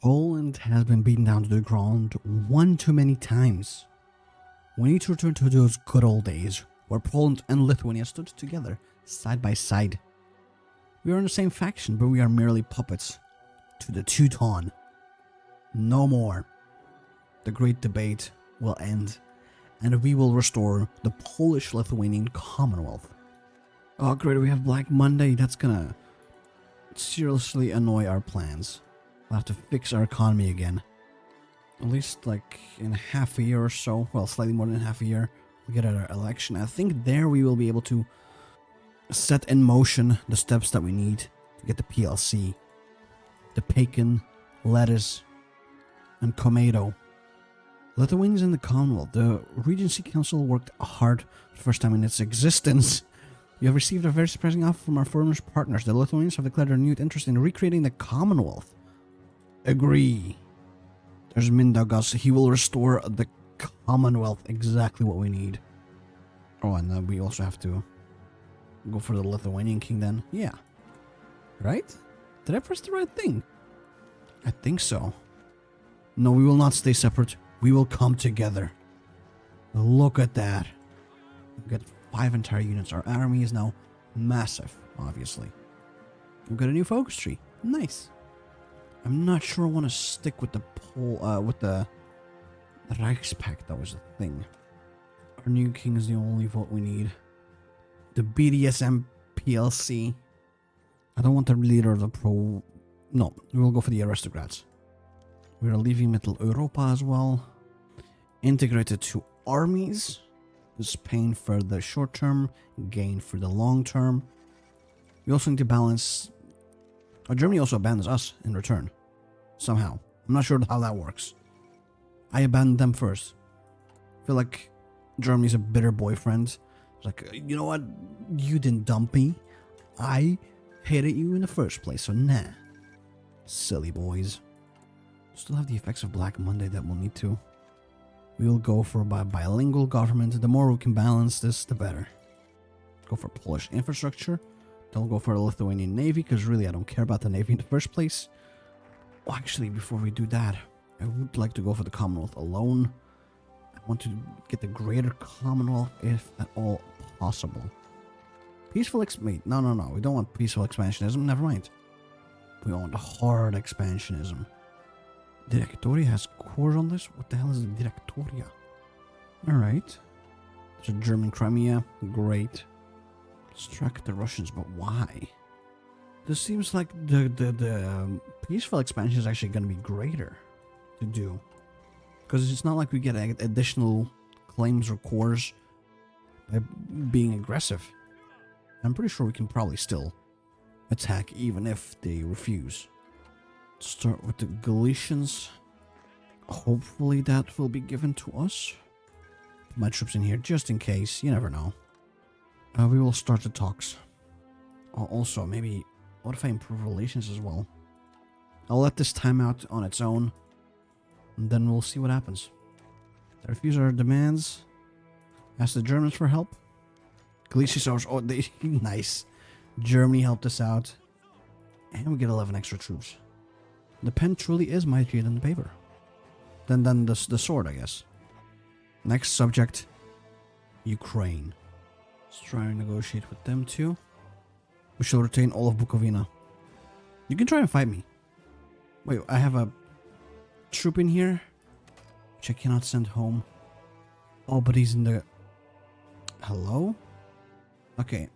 Poland has been beaten down to the ground one too many times. We need to return to those good old days where Poland and Lithuania stood together, side by side. We are in the same faction, but we are merely puppets to the Teuton. No more. The great debate will end, and we will restore the Polish-Lithuanian Commonwealth. Oh great, we have Black Monday. That's gonna seriously annoy our plans. We'll have to fix our economy again. At least like in half a year or so. Well, slightly more than half a year. We'll get our election. I think there we will be able to set in motion the steps that we need to get the PLC. The bacon, lettuce, and tomato. Lithuanians in the Commonwealth. The Regency Council worked hard for the first time in its existence. You have received a very surprising offer from our foreign partners. The Lithuanians have declared a renewed interest in recreating the Commonwealth. Agree. There's Mindaugas. He will restore the Commonwealth. Exactly what we need. Oh, and we also have to go for the Lithuanian king then. Yeah. Right? Did I press the right thing? I think so. No, we will not stay separate. We will come together. Look at that. We've got 5 entire units. Our army is now massive, obviously. We've got a new focus tree. Nice. I'm not sure I want to stick with the Reichspakt. That was the thing. Our new king is the only vote we need. The BDSM PLC. I don't want the leader of the pro... No, we will go for the aristocrats. We are leaving Middle Europa as well. Integrated 2 armies. Spain for the short term, gain for the long term. We also need to balance... Germany also abandons us in return. Somehow. I'm not sure how that works. I abandoned them first. I feel like Germany's a bitter boyfriend. It's like, you know what? You didn't dump me. I hated you in the first place, so nah. Silly boys. Still have the effects of Black Monday that we'll need to. We will go for a bilingual government. The more we can balance this, the better. Go for Polish infrastructure. Then we'll go for a Lithuanian navy, because really I don't care about the navy in the first place. Oh, actually, before we do that, I would like to go for the Commonwealth alone. I want to get the greater Commonwealth, if at all possible. Peaceful wait, no. We don't want peaceful expansionism. Never mind. We want hard expansionism. Directoria has cores on this? What the hell is a Directoria? Alright. There's a German Crimea. Great. Distract the Russians, but why? This seems like the peaceful expansion is actually going to be greater to do. Because it's not like we get additional claims or cores by being aggressive. I'm pretty sure we can probably still attack even if they refuse. Start with the Galicians. Hopefully that will be given to us. Put my troops in here just in case. You never know. We will start the talks. Also, maybe... What if I improve relations as well? I'll let this time out on its own. And then we'll see what happens. They refuse our demands. Ask the Germans for help. Galicians... Oh, they... Nice. Germany helped us out. And we get 11 extra troops. The pen truly is mightier than the paper. Than the sword, I guess. Next subject. Ukraine. Let's try and negotiate with them too. We shall retain all of Bukovina. You can try and fight me. Wait, I have a troop in here, which I cannot send home. Oh, but he's in the... Hello? Okay.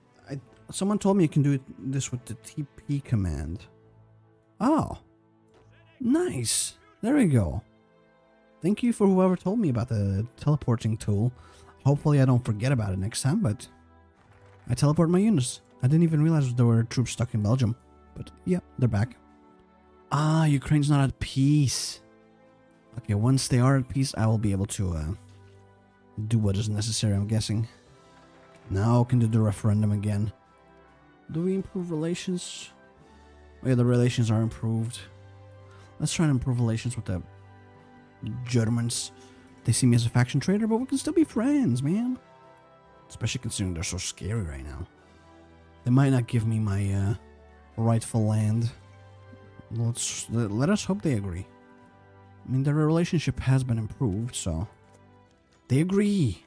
Someone told me you can do this with the TP command. Oh. Nice. There we go. Thank you for whoever told me about the teleporting tool. Hopefully I don't forget about it next time, but I teleport my units. I didn't even realize there were troops stuck in Belgium. But yeah, they're back. Ah, Ukraine's not at peace. Okay, once they are at peace, I will be able to do what is necessary, I'm guessing. Now I can do the referendum again. Do we improve relations? Oh yeah, the relations are improved. Let's try and improve relations with the Germans. They see me as a faction traitor, but we can still be friends, man. Especially considering they're so scary right now. They might not give me my rightful land. Let us hope they agree. I mean, their relationship has been improved, so... They agree!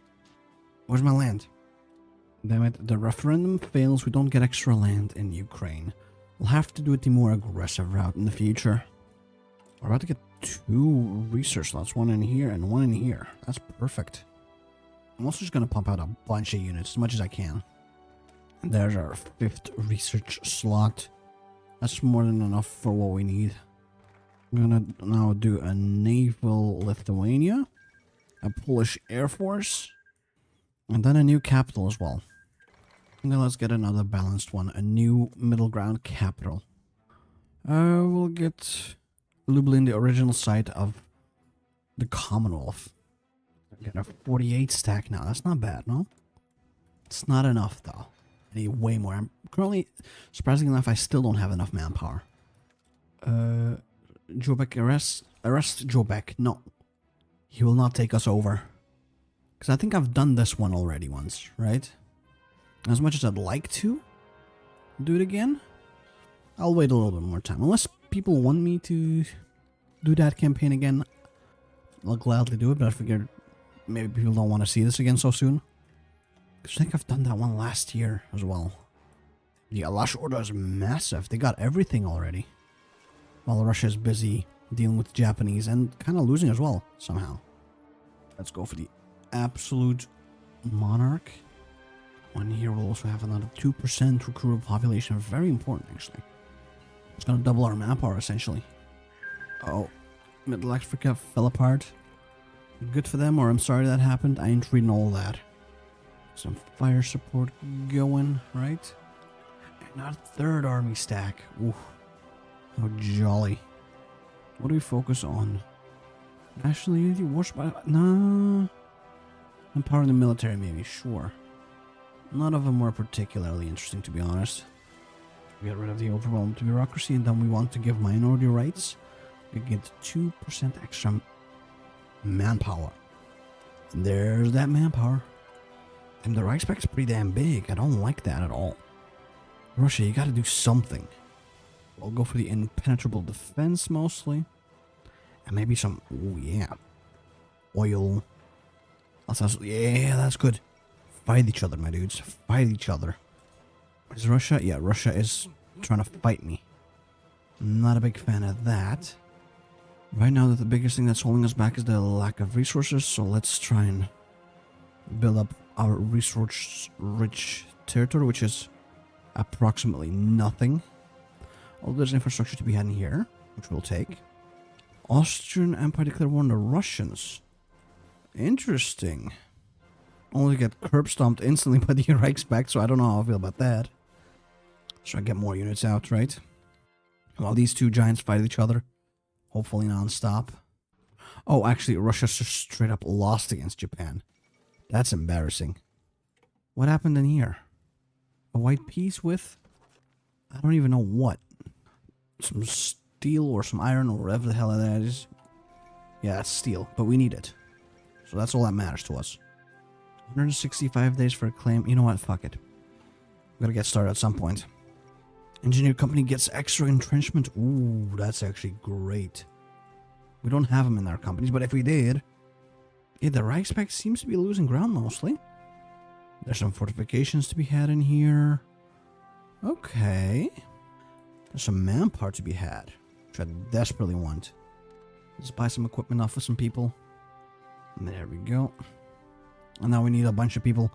Where's my land? Damn it, the referendum fails, we don't get extra land in Ukraine. We'll have to do it the more aggressive route in the future. We're about to get 2 research slots, one in here and one in here. That's perfect. I'm also just going to pump out a bunch of units, as much as I can. And there's our 5th research slot. That's more than enough for what we need. I'm going to now do a naval Lithuania, a Polish Air Force, and then a new capital as well. And then let's get another balanced one, a new middle ground capital. We'll get Lublin, the original site of the Commonwealth. Get a 48 stack now. That's not bad, no? It's not enough, though. I need way more. I'm currently, surprisingly enough, I still don't have enough manpower. Jobek, arrest Jobek. No. He will not take us over. Because I think I've done this one already once, right? As much as I'd like to do it again, I'll wait a little bit more time. Unless people want me to do that campaign again, I'll gladly do it, but I figured maybe people don't want to see this again so soon. Because I think I've done that one last year as well. The Alash Order is massive. They got everything already. While Russia is busy dealing with the Japanese and kind of losing as well, somehow. Let's go for the absolute monarch. One here will also have another 2% recruitable population. Very important, actually. It's going to double our manpower, essentially. Oh, Middle Africa fell apart. Good for them, or I'm sorry that happened. I ain't reading all that. Some fire support going, right? And our 3rd army stack. Ooh, how jolly. What do we focus on? National unity, warship? Nah. Empowering the military, maybe, sure. None of them were particularly interesting, to be honest. We get rid of the overwhelmed bureaucracy, and then we want to give minority rights. We get 2% extra manpower. And there's that manpower. And the Reichspec's pretty damn big. I don't like that at all. Russia, you gotta do something. We'll go for the impenetrable defense mostly. And maybe some, oh yeah, oil. Yeah, that's good. Fight each other, my dudes. Fight each other. Is Russia? Yeah, Russia is trying to fight me. Not a big fan of that. Right now, the biggest thing that's holding us back is the lack of resources. So let's try and build up our resource-rich territory, which is approximately nothing. Although there's infrastructure to be had in here, which we'll take. Austrian Empire declared war on the Russians. Interesting. Only get curb stomped instantly by the Reichspakt, so I don't know how I feel about that. Should I get more units out, right? While these two giants fight each other. Hopefully non-stop. Oh, actually, Russia just straight up lost against Japan. That's embarrassing. What happened in here? A white piece with? I don't even know what. Some steel or some iron or whatever the hell that is. Yeah, it's steel, but we need it. So that's all that matters to us. 165 days for a claim. You know what? Fuck it. We gotta get started at some point. Engineer company gets extra entrenchment. Ooh, that's actually great. We don't have them in our companies, but if we did... Yeah, the Reichspakt seems to be losing ground mostly. There's some fortifications to be had in here. Okay. There's some manpower to be had, which I desperately want. Let's buy some equipment off of some people. And there we go. And now we need a bunch of people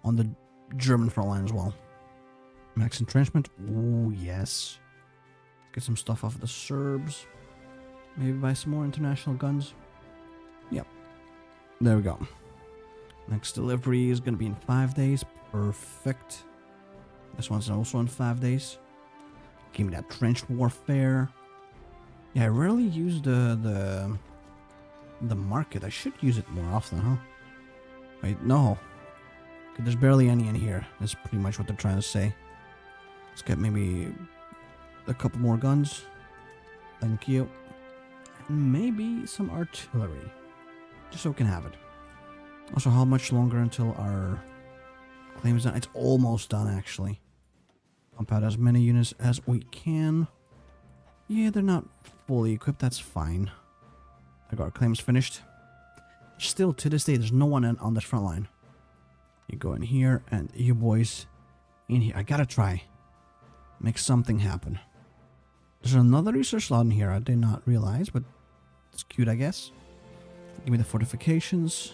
on the German front line as well. Max entrenchment. Ooh, yes. Get some stuff off of the Serbs. Maybe buy some more international guns. Yep. There we go. Next delivery is going to be in 5 days. Perfect. This one's also in 5 days. Give me that trench warfare. Yeah, I rarely use the market. I should use it more often, huh? Wait, no. Okay, there's barely any in here. That's pretty much what they're trying to say. Let's get maybe a couple more guns. Thank you. And maybe some artillery. Just so we can have it. Also, how much longer until our claim is done? It's almost done, actually. Pump out as many units as we can. Yeah, they're not fully equipped. That's fine. I got our claims finished. Still, to this day, there's no one on this front line. You go in here, and you boys in here. I gotta try. Make something happen. There's another research slot in here I did not realize, but it's cute, I guess. Give me the fortifications.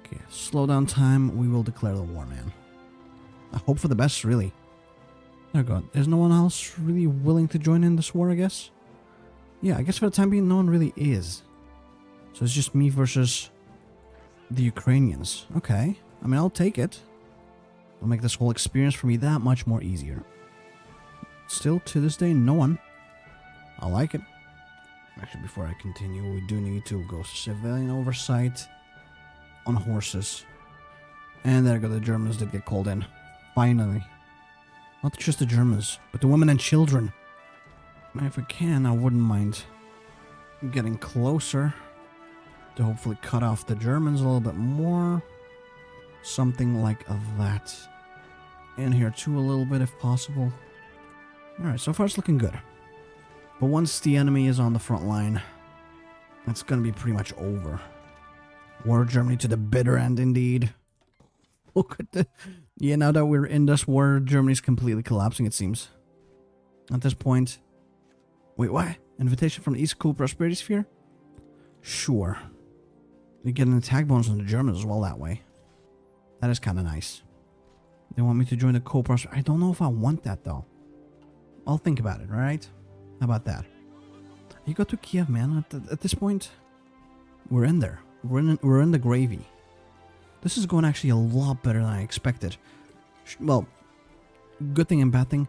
Okay, slow down time. We will declare the war, man. I hope for the best, really. Oh god, is no one else really willing to join in this war, I guess? Yeah, I guess for the time being, no one really is. So it's just me versus the Ukrainians. Okay, I mean, I'll take it. It'll make this whole experience for me that much more easier. Still, to this day, no one. I like it. Actually, before I continue, we do need to go civilian oversight on horses. And there go, the Germans did get called in. Finally. Not just the Germans, but the women and children. And if we can, I wouldn't mind getting closer to hopefully cut off the Germans a little bit more. Something like that. In here too a little bit if possible. Alright, so far it's looking good. But once the enemy is on the front line, it's gonna be pretty much over. War Germany to the bitter end indeed. Look at the... Yeah, now that we're in this war, Germany's completely collapsing, it seems. At this point... Wait, what? Invitation from the East Cool Prosperity Sphere? Sure. You get an attack bonus on the Germans as well that way. That is kind of nice. They want me to join the Cool Prosperity... I don't know if I want that, though. I'll think about it, alright? How about that? You go to Kiev, man. At this point, we're in there. We're in the gravy. This is going actually a lot better than I expected. Well, good thing and bad thing.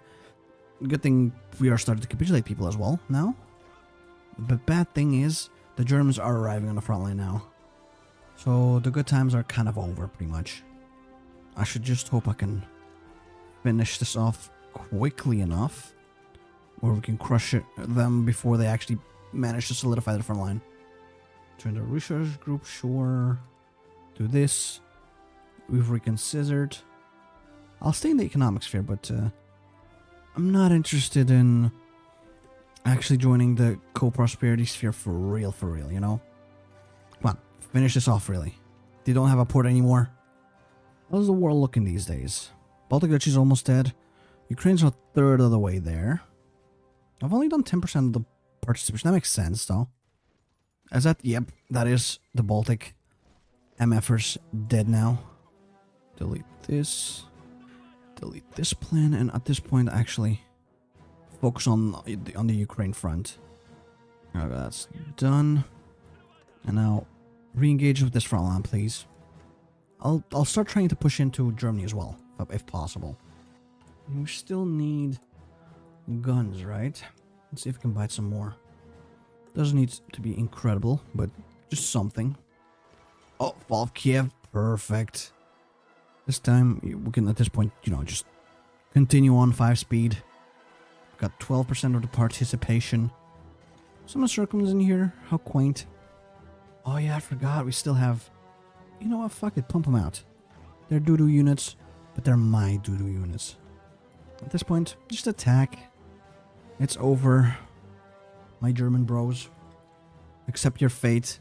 Good thing we are starting to capitulate people as well now. But bad thing is, the Germans are arriving on the front line now. So the good times are kind of over, pretty much. I should just hope I can finish this off quickly enough where we can crush them before they actually manage to solidify the front line. Join the research group, sure. Do this. We've reconsidered. I'll stay in the economic sphere, but I'm not interested in actually joining the co-prosperity sphere for real, you know? Come on, finish this off, really. They don't have a port anymore. How's the world looking these days? Baltic Duchy is almost dead. Ukraine's a third of the way there. I've only done 10% of the participation. That makes sense, though. Is that... Yep, that is the Baltic. MFers dead now. Delete this. Delete this plan, and at this point, actually focus on the Ukraine front. Okay, that's done. And now, re-engage with this front line, please. I'll start trying to push into Germany as well, if possible. We still need guns, right? Let's see if we can buy some more. Doesn't need to be incredible, but just something. Oh, fall of Kiev, perfect. This time we can, at this point, you know, just continue on 5 speed. Got 12% of the participation. Some of the circums in here, how quaint. Oh yeah, I forgot. We still have... You know what? Fuck it, pump them out. They're doo-doo units, but they're my doo-doo units. At this point, just attack. It's over. My German bros. Accept your fate.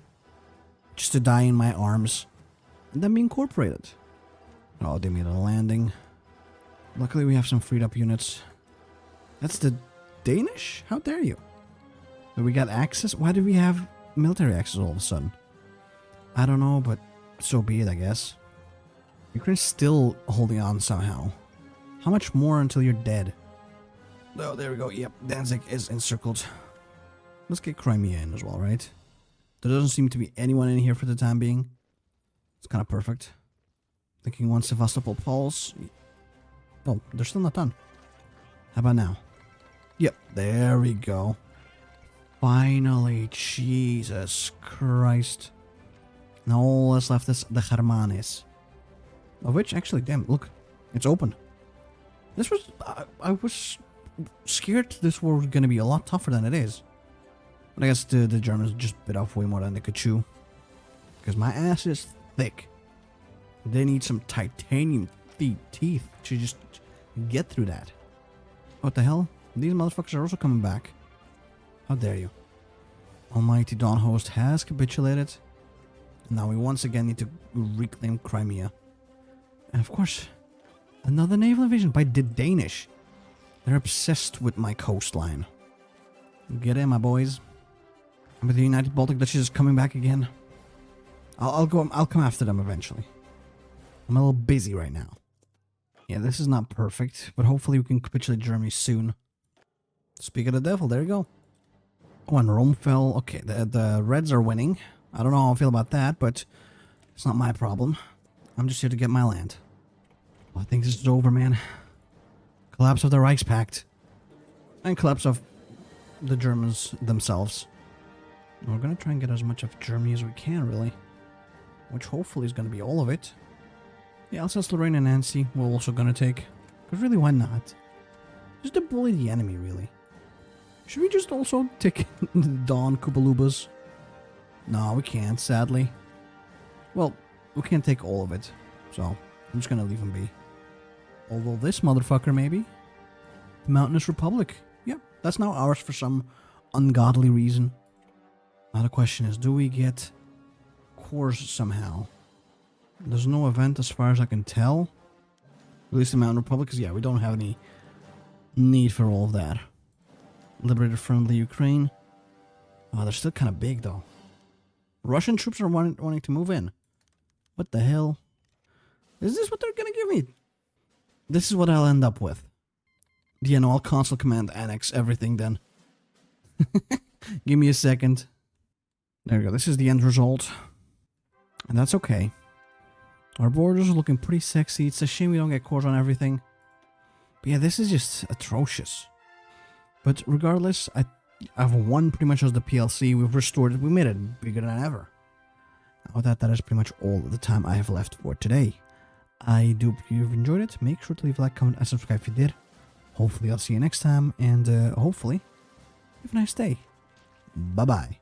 Just to die in my arms. And then be incorporated. Oh, they made a landing. Luckily we have some freed up units. That's the Danish? How dare you? Do we got access? Why do we have military access all of a sudden? I don't know, but so be it, I guess. Ukraine's still holding on somehow. How much more until you're dead? Oh, there we go. Yep, Danzig is encircled. Let's get Crimea in as well, right? There doesn't seem to be anyone in here for the time being. It's kind of perfect. Thinking one Sevastopol Pulse. Oh, they're still not done. How about now? Yep, there we go. Finally, Jesus Christ. Now all that's left is the Germanes. Of which, actually, damn, look, it's open. This was, I was scared this war was going to be a lot tougher than it is. But I guess the Germans just bit off way more than they could chew. Because my ass is thick. They need some titanium teeth to just get through that. What the hell? These motherfuckers are also coming back. How dare you? Almighty Dawn host has capitulated. Now we once again need to reclaim Crimea. And of course, another naval invasion by the Danish. They're obsessed with my coastline. Get in, my boys. But the United Baltic Duchy is coming back again. I'll come after them eventually. I'm a little busy right now. Yeah, this is not perfect, but hopefully we can capitulate Germany soon. Speak of the devil, there you go. Oh, and Rome fell. Okay, the Reds are winning. I don't know how I feel about that, but it's not my problem. I'm just here to get my land. Well, I think this is over, man. Collapse of the Reichspakt. And collapse of the Germans themselves. We're gonna try and get as much of Germany as we can, really. Which hopefully is gonna be all of it. Yeah, Alsace, Lorraine, and Nancy we're also gonna take. Because really, why not? Just to bully the enemy, really. Should we just also take the Don Kupalubas? No, we can't, sadly. Well, we can't take all of it. So, I'm just gonna leave them be. Although this motherfucker, maybe. The Mountainous Republic. Yeah, that's now ours for some ungodly reason. Now the question is, do we get cores somehow? There's no event as far as I can tell. At least the Mountain Republic, because yeah, we don't have any need for all of that. Liberated friendly Ukraine. Oh, they're still kind of big though. Russian troops are wanting to move in. What the hell? Is this what they're gonna give me? This is what I'll end up with. Yeah, no, I'll console command annex everything then. Give me a second. There we go, this is the end result. And that's okay. Our borders are looking pretty sexy. It's a shame we don't get cores on everything. But yeah, this is just atrocious. But regardless, I've won pretty much as the PLC. We've restored it. We made it bigger than ever. Now with that is pretty much all of the time I have left for today. I do hope you've enjoyed it. Make sure to leave a like, comment, and subscribe if you did. Hopefully I'll see you next time. And hopefully, have a nice day. Bye-bye.